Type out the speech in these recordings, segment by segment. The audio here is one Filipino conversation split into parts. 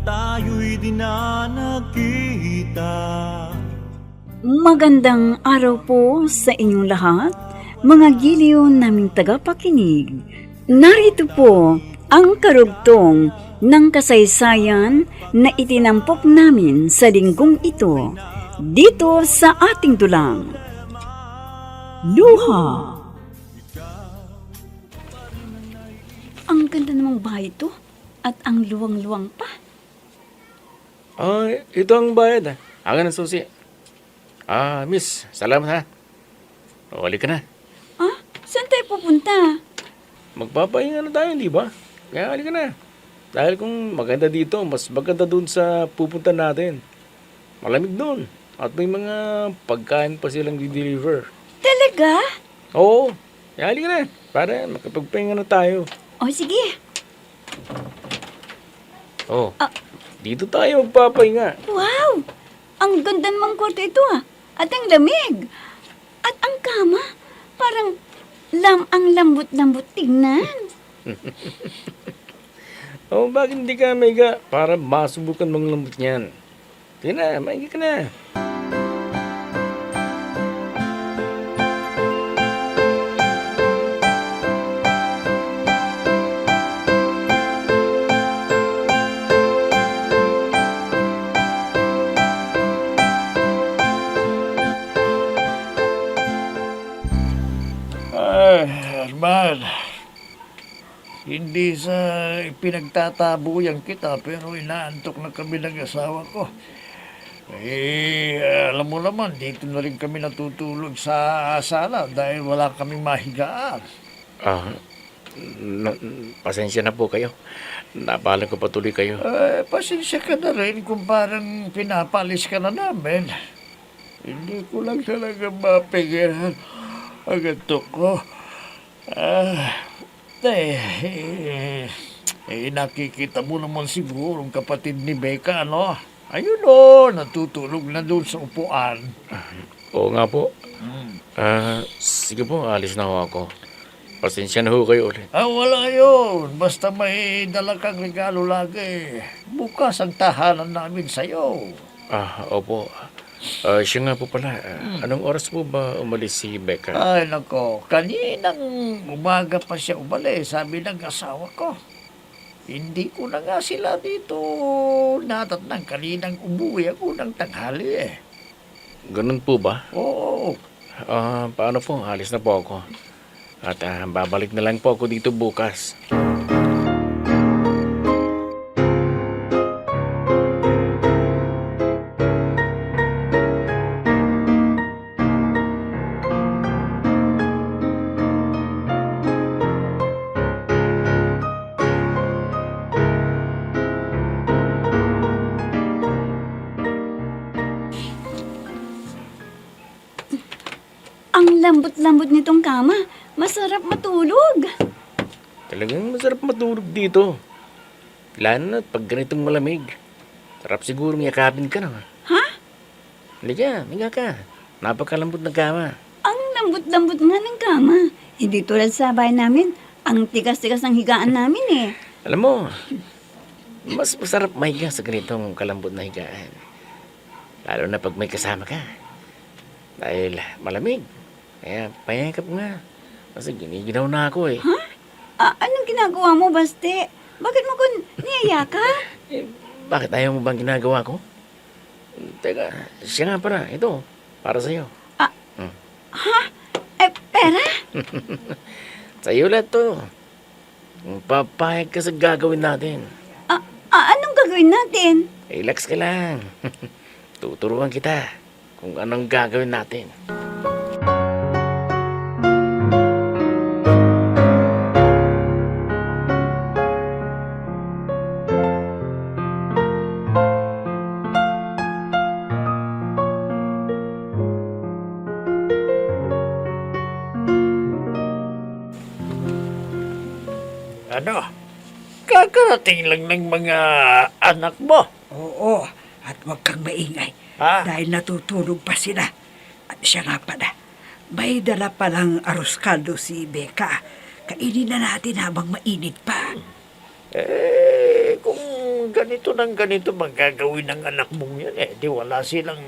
tayo'y di na nagkita. Magandang araw po sa inyong lahat, mga giliw naming tagapakinig. Narito po ang karugtong ng kasaysayan na itinampok namin sa linggong ito, dito sa ating dulang. Luha. Ang ganda namang bahay ito at ang luwang-luwang pa. Ito ang bayad. Akin ang susi. Miss, salamat ha. Wali ka na. Saan tayo pupunta? Magpapahinga na tayo, di ba? Kaya wali ka na. Dahil kung maganda dito, mas maganda dun sa pupunta natin. Malamig dun. At may mga pagkain pa silang di-deliver. Talaga? Oo. Kaya wali ka na. Para makapagpahinga na tayo. O sige. Dito tayo magpapahinga. Wow! Ang ganda namang kwarto ito At ang lamig. At ang kama. Parang ang lambot-lambot tingnan. Bakit hindi ka maiga? Para masubukan mong lambot niyan. Sige na, maiga ka na. Arman, hindi sa pinagtatabuyan kita pero inaantok na kami ng asawa ko. Alam mo naman, dito na rin kami natutulog sa sala dahil wala kaming mahigaan. Pasensya na po kayo. Napahalan ko patuloy kayo. Pasensya ka na rin kung parang pinapalis ka na namin. Hindi ko lang talaga mapigilan ang antok ko. Nakikita mo naman siguro ang kapatid ni Becca, no? Ayun natutulog na doon sa upuan. Oo nga po. Sige po, alis na ho ako. Pasensya na ho kayo ulit. Wala yun. Basta may dala kang regalo lagi. Bukas ang tahanan namin sa'yo. Opo. Siya nga po pala. Anong oras po ba umalis si Becca? Ay, nako. Kaninang umaga pa siya umalis, sabi ng asawa ko. Hindi ko na nga sila dito natatnang. Kaninang umuwi ako ng tanghali Ganun po ba? Oo. Paano po? Alis na po ako. At babalik na lang po ako dito bukas. Ang lambot-lambot nitong kama. Masarap matulog. Talagang masarap matulog dito. Lalo na pag ganitong malamig. Sarap siguro yakapin ka na. Ha? Halika, miga ka. Napakalambot ng kama. Ang lambot-lambot nga ng kama. Hindi tulad sa bahay namin. Ang tigas-tigas ng higaan namin Alam mo, mas masarap mahiga sa ganitong kalambot na higaan. Lalo na pag may kasama ka. Dahil malamig. Kaya payakap nga. Kasi giniginaw na ako Anong ginagawa mo, Baste? Bakit mo ko niyaya ka? Bakit ayaw mo bang ginagawa ko? Teka, siya nga pala. Ito, para sa'yo. Pera? Sa'yo lahat to. Papayag ka sa gagawin natin. Anong gagawin natin? Relax ka lang. Tuturuan kita kung anong gagawin natin. Kakarating lang ng mga anak mo. Oo, at huwag kang maingay. Dahil natutulog pa sila. At siya nga pala, may dala palang arroz caldo si Becca. Kainin na natin habang mainit pa. Kung ng ganito magagawin ng anak mong yan eh. Di wala silang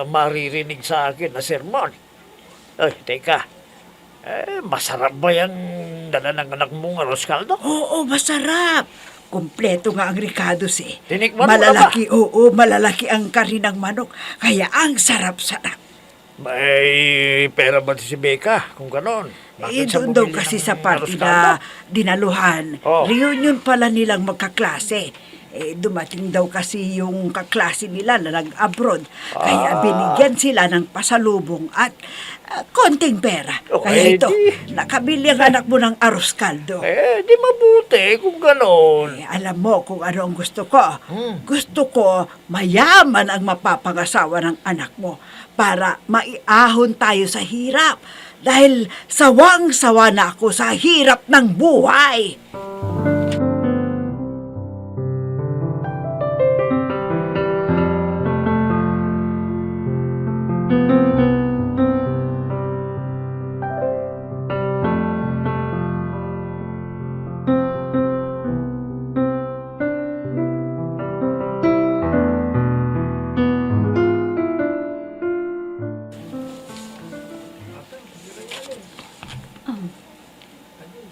maririnig sa akin na sermon. Ay, teka. Masarap ba yung dala ng anak mong arroz caldo? Oo, masarap. Kompleto nga ang ricados eh. Tinikman mo na ba? Malalaki, oo, malalaki ang kari ng manok. Kaya ang sarap-sarap. May pera ba si Becca kung ganon? Siya Doon daw bumili kasi ng sa party arroz caldo? na dinaluhan. Oh. Reunion pala nilang magkaklase. Dumating daw kasi yung kaklase nila na nag-abroad. Kaya binigyan sila ng pasalubong at konting pera. Kaya ito, nakabili ang anak mo ng arroz caldo. Di mabuti kung ganon. Alam mo kung ano ang gusto ko. Gusto ko mayaman ang mapapangasawa ng anak mo para maiahon tayo sa hirap. Dahil sawang-sawa na ako sa hirap ng buhay.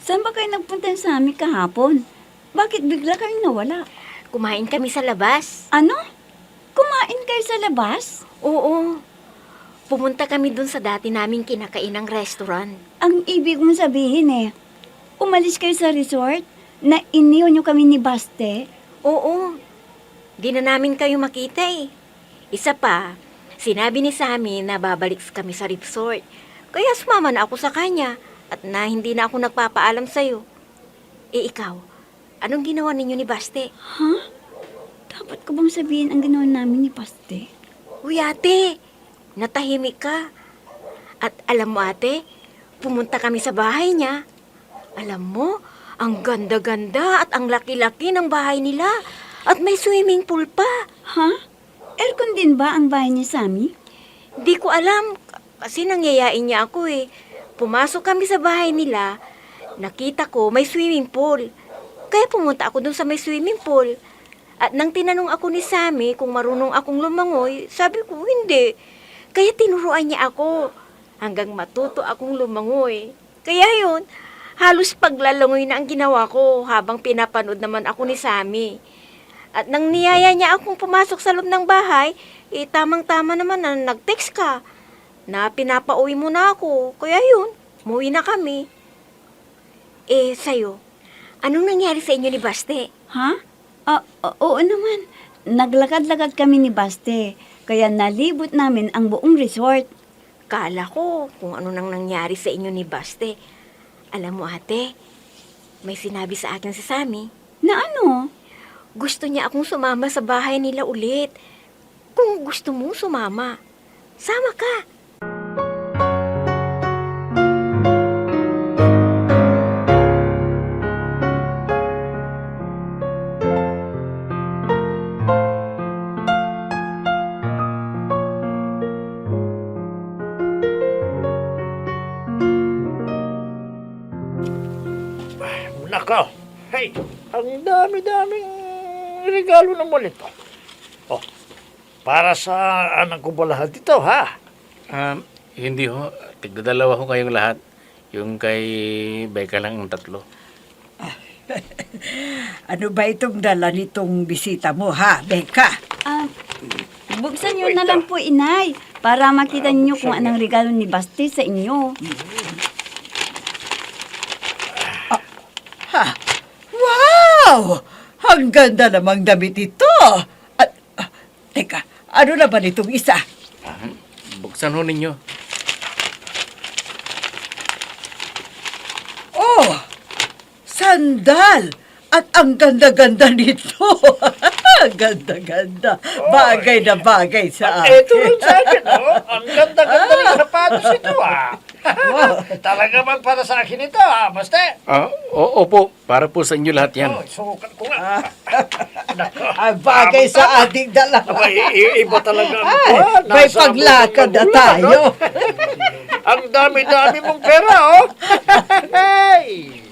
Saan ba kayo nagpunta sa amin kahapon? Bakit bigla kayong nawala? Kumain kami sa labas. Ano? Kumain kayo sa labas? Oo. Pumunta kami dun sa dati naming kinakainang restaurant. Ang ibig mong sabihin umalis kayo sa resort na iniwan nyo kami ni Baste? Oo. Di na namin kayo makita eh. Isa pa, sinabi ni Sammy na babalik kami sa resort. Kaya sumama na ako sa kanya at na hindi na ako nagpapaalam sa'yo. Ikaw, anong ginawa ninyo ni Baste? Ha? Dapat ko bang sabihin ang ginawa namin ni Baste? Uy ate, natahimik ka. At alam mo ate, pumunta kami sa bahay niya. Alam mo, ang ganda-ganda at ang laki-laki ng bahay nila. At may swimming pool pa. Ha? Aircon din ba ang bahay ni Sammy? Di ko alam, kasi nangyayain niya ako eh. Pumasok kami sa bahay nila, nakita ko may swimming pool. Kaya pumunta ako dun sa may swimming pool. At nang tinanong ako ni Sammy kung marunong akong lumangoy, sabi ko hindi. Kaya tinuruan niya ako hanggang matuto akong lumangoy. Kaya yun, halos paglalangoy na ang ginawa ko habang pinapanood naman ako ni Sammy. At nang niyaya niya akong pumasok sa loob ng bahay, tamang-tama naman na nag-text ka na pinapauwi mo na ako. Kaya yun, umuwi na kami. Sa'yo, anong nangyari sa inyo ni Baste? Ha? Oo naman. Naglakad-lakad kami ni Baste. Kaya nalibot namin ang buong resort. Kala ko kung ano nang nangyari sa inyo ni Baste. Alam mo ate, may sinabi sa akin si Sammy. Na ano? Gusto niya akong sumama sa bahay nila ulit. Kung gusto mo sumama, sama ka. Nako, hey, ang dami-daming regalo naman ito. Oh, para sa anak ko ba lahat ito, ha? Hindi ho. Tigdadalawa ho kayong lahat. Yung kay Becca lang ang 3. Ano ba itong dala nitong bisita mo, ha, Becca? Buksan nyo na lang po, inay, para makita niyo kung anong regalo ni Baste sa inyo. Wow! Ang ganda namang damit ito. At, teka, ano na ba nitong isa? Buksan ho ninyo. Oh, sandal! At ang ganda-ganda nito. Ganda-ganda. Bagay na bagay sa akin. Ito rin sa akin, oh. Ang ganda-ganda ng sapatos ito, ha? Talaga bang para sa akin ito, ha, Baste? Opo. Para po sa inyo lahat yan. Oh, sukat ko nga. Ang bagay sa ating dalawa. Iba talaga ang Ay, buwan. may Nasa paglakad na abot ng tayo. buwan, oh. Ang dami-dami mong pera, oh. Hey!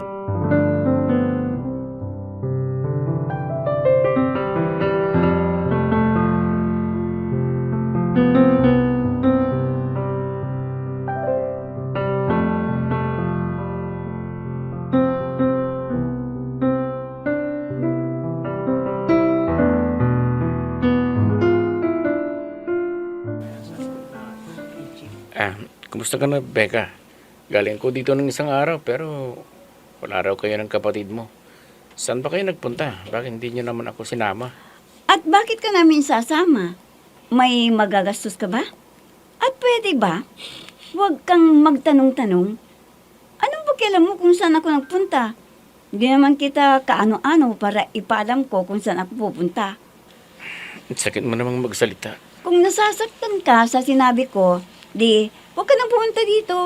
Kamusta ka na, Becca? Galing ko dito ng isang araw pero wala raw kayo ng kapatid mo. Saan ba kayo nagpunta? Bakit hindi niyo naman ako sinama? At bakit ka namin sasama? May magagastos ka ba? At pwede ba? Huwag kang magtanong-tanong. Anong pakialam mo kung saan ako nagpunta? Hindi naman kita kaano-ano para ipaalam ko kung saan ako pupunta. Sakit mo namang magsalita. Kung nasasaktan ka sa sinabi ko, di, huwag ka nang pumunta dito.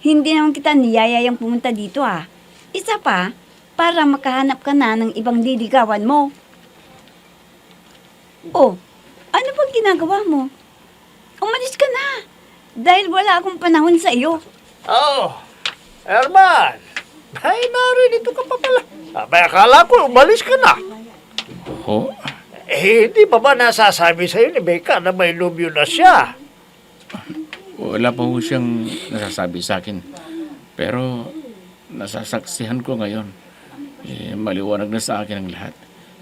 Hindi naman kita niyayayang pumunta dito Isa pa, para makahanap ka na ng ibang liligawan mo. Oh, ano bang ginagawa mo? Umalis ka na. Dahil wala akong panahon sa iyo. Oh, Herman! Ay, narinito ka pa pala. Abay, akala ko umalis ka na. Oh? Hindi pa ba nasasabi sa'yo ni Becca na may lubyo na siya? Wala pa ho siyang nasasabi sa akin. Pero nasasaksihan ko ngayon. Maliwanag na sa akin ang lahat.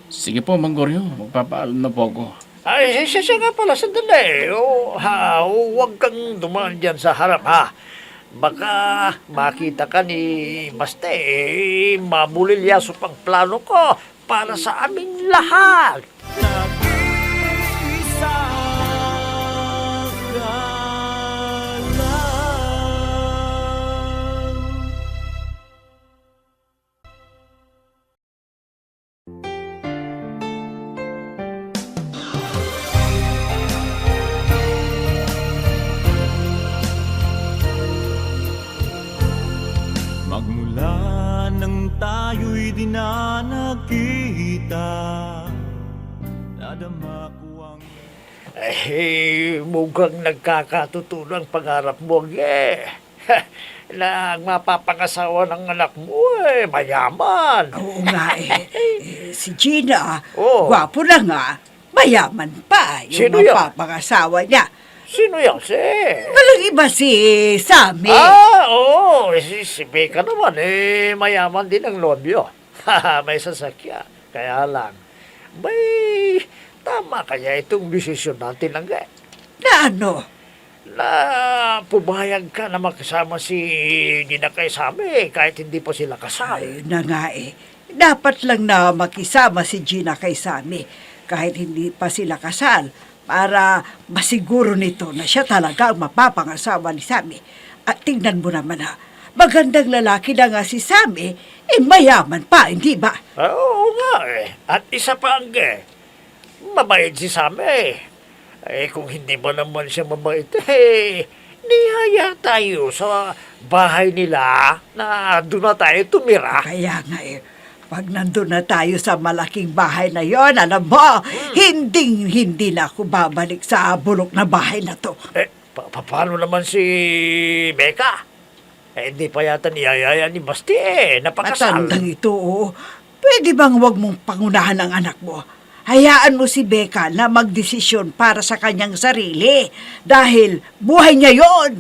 Sige po, Mang Goryo. Magpapaalam na po ako. Ay, siya nga pala, sandali. Huwag kang dumaan dyan sa harap, ha? Baka makita ka ni Baste, mabulilyaso pang plano ko para sa aming lahat. Nag-iisa ka lang. Magmula nang tayo'y di na nakita, nadama ko ang Mukhang nagkakatutulo ang pangarap mo, na ang mapapangasawa ng anak mo, mayaman. Oo nga si Gina, Oo. gwapo na nga, mayaman pa yung Sino yan? mapapangasawa niya. Sino yan, si? Walang iba si Sammy. Oo, si Becca naman, mayaman din ang nobyo. May sasakya. Kaya lang, may tama kaya itong desisyon natin lang, Na ano? na pumayag ka na makasama si Nina kay Sammy kahit hindi pa sila kasal. Ayun na nga Dapat lang na makisama si Gina kay Sammy kahit hindi pa sila kasal para masiguro nito na siya talaga ang mapapangasawa ni Sammy. At tingnan mo naman magandang lalaki na nga si Sammy, mayaman pa, hindi ba? Oo nga At isa pa ang mabait si Sammy. Kung hindi ba naman siya mabait, niyaya tayo sa bahay nila na doon na tayo tumira. Kaya nga pag nandun na tayo sa malaking bahay na yon, alam mo, hindi na ako babalik sa bulok na bahay na to. Paano naman si Becca? Hindi pa yata niyayaya ni Basti napakasal. Matandang ito, pwede bang wag mong pangunahan ang anak mo? Hayaan mo si Becca na magdesisyon para sa kanyang sarili dahil buhay niya yon.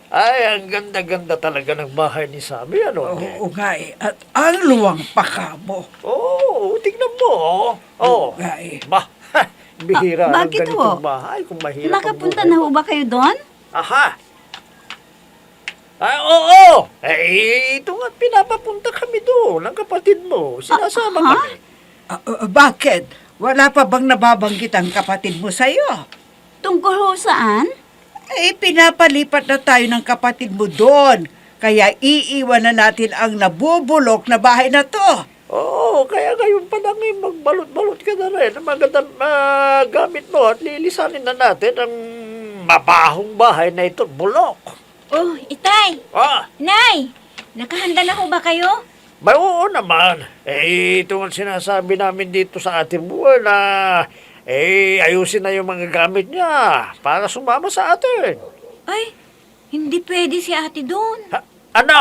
Ay, ang ganda-ganda talaga ng bahay ni Sammy, ano? Oo nga at ang luwang pakamo. Oo, tignan mo. Oo nga Bihira ang bakit ganitong ho? bahay kung mahirap ang Nakapunta buhay na mo. ho ba kayo doon? Aha! Oo! Ito nga, pinapapunta kami doon ng kapatid mo. Sinasama kami. Bakit? Wala pa bang nababanggit ang kapatid mo sa'yo? Tungkol ho saan? Pinapalipat na tayo ng kapatid mo doon. Kaya iiwan na natin ang nabubulok na bahay na to. Oo, kaya ngayon pa lang magbalot-balot ka na rin. Ang magandang gamit mo at lilisanin na natin ang mabahong bahay na ito, bulok. Oh, Itay! Nay! Nakahanda na ho ba kayo? Oo naman. Ito ang sinasabi namin dito sa ating buwan na ayusin na yung mga gamit niya para sumama sa atin. Ay, hindi pwede si ate doon. Ano?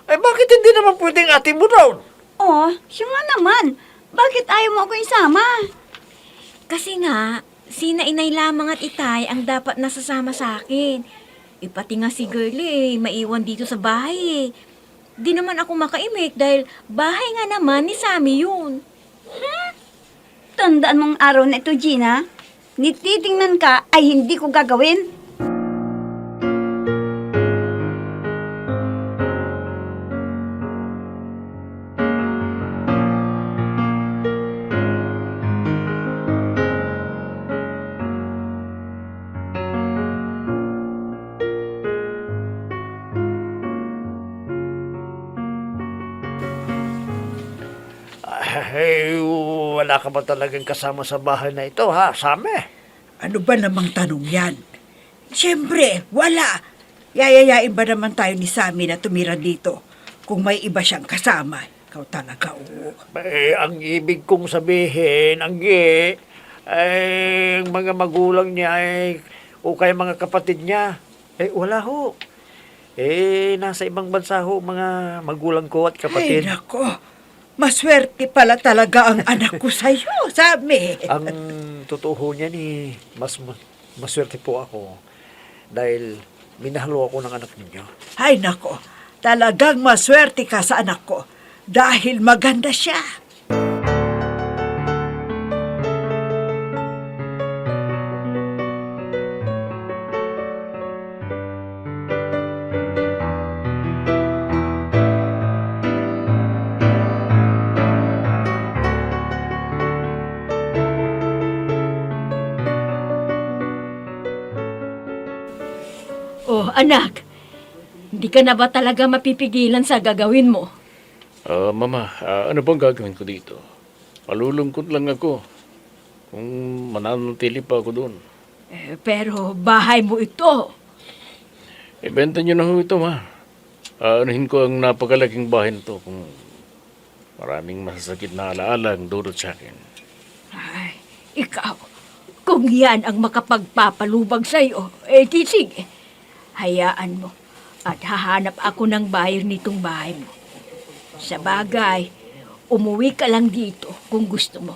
Bakit hindi naman pwedeng ate mo doon? Oh, siya nga naman. Bakit ayaw mo ako isama? Kasi nga, sina inay lamang at itay ang dapat nasasama sa akin. Pati nga si Girlie, maiwan dito sa bahay eh. Di naman ako makaimik dahil bahay nga naman ni Sammy yun. Tandaan mong araw na ito, Gina. Nititingnan ka ay hindi ko gagawin. Ay, wala ka ba talagang kasama sa bahay na ito, ha, Sami? Ano ba namang tanong yan? Siyempre, wala. Yayayain ba naman tayo ni Sammy na tumira dito kung may iba siyang kasama? Ikaw talaga, oo. Ang ibig kong sabihin, ang mga magulang niya o kaya mga kapatid niya, wala ho. Nasa ibang bansa ho, mga magulang ko at Ay, kapatid. nako. Maswerte pala talaga ang anak ko sa'yo, Sammy. Ang totoo niya maswerte po ako dahil minahalo ako ng anak ninyo. Ay, nako. Talagang maswerte ka sa anak ko dahil maganda siya. Oh, anak, hindi ka na ba talaga mapipigilan sa gagawin mo? Mama, ano bang gagawin ko dito? Malulungkot lang ako kung mananatili pa ako doon. Pero bahay mo ito. Ibenta niyo na ho ito, ma. Anuhin ko ang napakalaking bahay nito kung maraming masasakit na alaala ang dulot sa akin. Ay, ikaw, kung yan ang makapagpapalubag sa'yo, di sige. Hayaan mo at hahanap ako ng buyer nitong bahay mo. Sa bagay, umuwi ka lang dito kung gusto mo.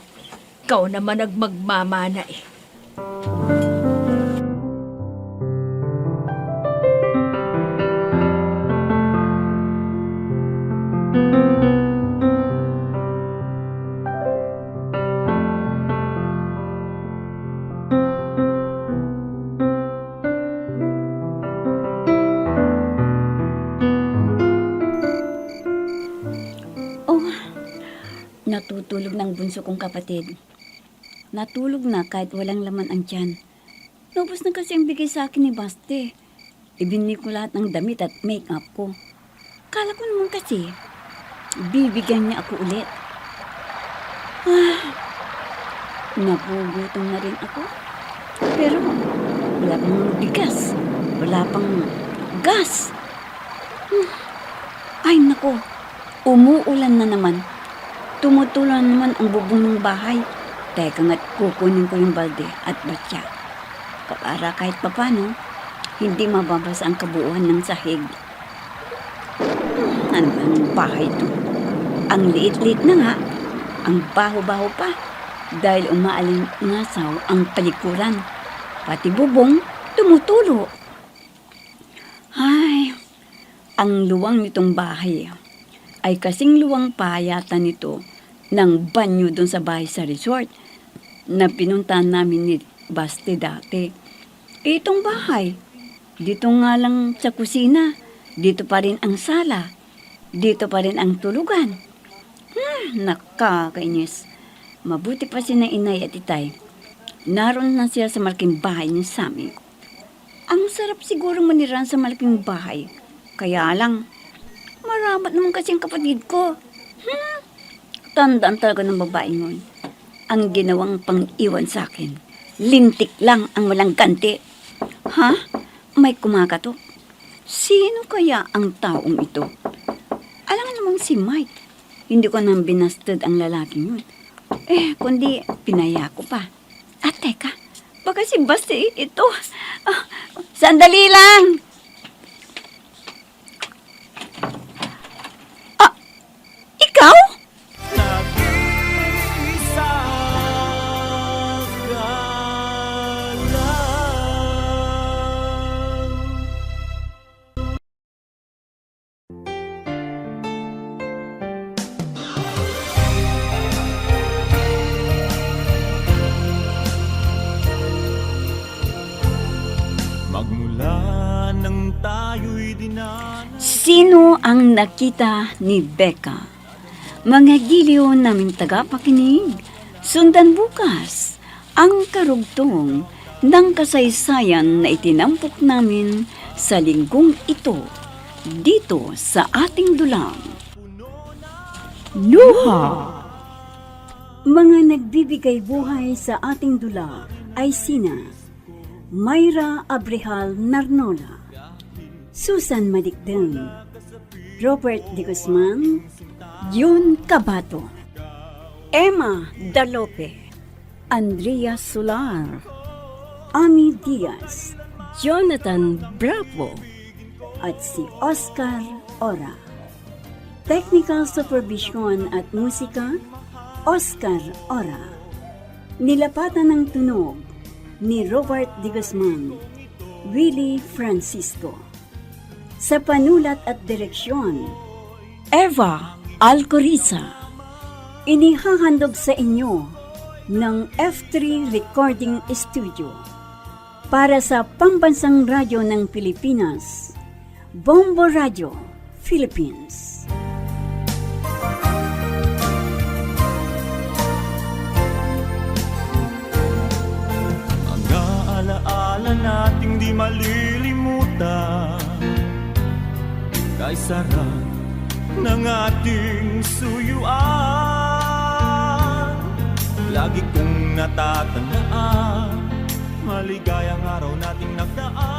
Ikaw naman ang magmamana eh. Natutulog ng bunso kong kapatid. Natulog na kahit walang laman ang tiyan. Lubos na kasi ang bigay sa akin ni Baste. Ibinili ko lahat ng damit at make-up ko. Kala ko naman kasi, bibigyan niya ako ulit. Napugutom na rin ako. Pero wala pang bigas. Wala pang gas. Ay nako, umuulan na naman. Tumutulan naman ang bubong ng bahay. Teka nga't kukunin ko yung balde at batya. Para kahit papano, hindi mababasa ang kabuuan ng sahig. Ano ba ang bahay ito? Ang liit-liit na nga. Ang baho-baho pa. Dahil umaalingasaw ang palikuran. Pati bubong, tumutulo. Ay, ang luwang nitong bahay ay kasing luwang pa yata nito ng banyo doon sa bahay sa resort na pinuntahan namin ni Basti dati. Itong bahay, dito nga lang sa kusina, dito pa rin ang sala, dito pa rin ang tulugan. Nakakainis. Mabuti pa si na inay at itay. Naroon na siya sa malaking bahay ni Sammy. Ang sarap siguro maniran sa malaking bahay. Kaya lang, maramat naman kasi ang kapatid ko. Tandaan talaga ng babae ngon. Ang ginawang pang-iwan sa akin. Lintik lang ang walang ganti. Ha? May kumakatok. Sino kaya ang taong ito? Alam namang si Mike. Hindi ko nang binastad ang lalaking yun. Kundi pinaya ko pa. At teka, baka si Basti ito. Sandali lang! Ikaw? tayo'y dinanan. Sino ang nakita ni Becca? Mga giliw naming tagapakinig, sundan bukas ang karugtong ng kasaysayan na itinampok namin sa linggong ito dito sa ating dulang. Luha! Mga nagbibigay buhay sa ating dula ay sina Mayra Abrehal Narnola, Susan Madikdeng, Robert De Guzman, Jun Cabato, Emma Dalope, Andrea Solar, Ami Diaz, Jonathan Bravo, at si Oscar Ora. Technical Supervision at Musika, Oscar Ora. Nilapatan ng tunog ni Robert De Guzman, Willie Francisco. Sa panulat at direksyon, Eva Alcoriza. Inihahandog sa inyo ng F3 Recording Studio para sa Pambansang Radyo ng Pilipinas, Bombo Radio, Philippines. Alaala nating di malilimutan, kay sarap ng ating suyuan. Lagi kong natatandaan, maligayang araw nating nagdaan.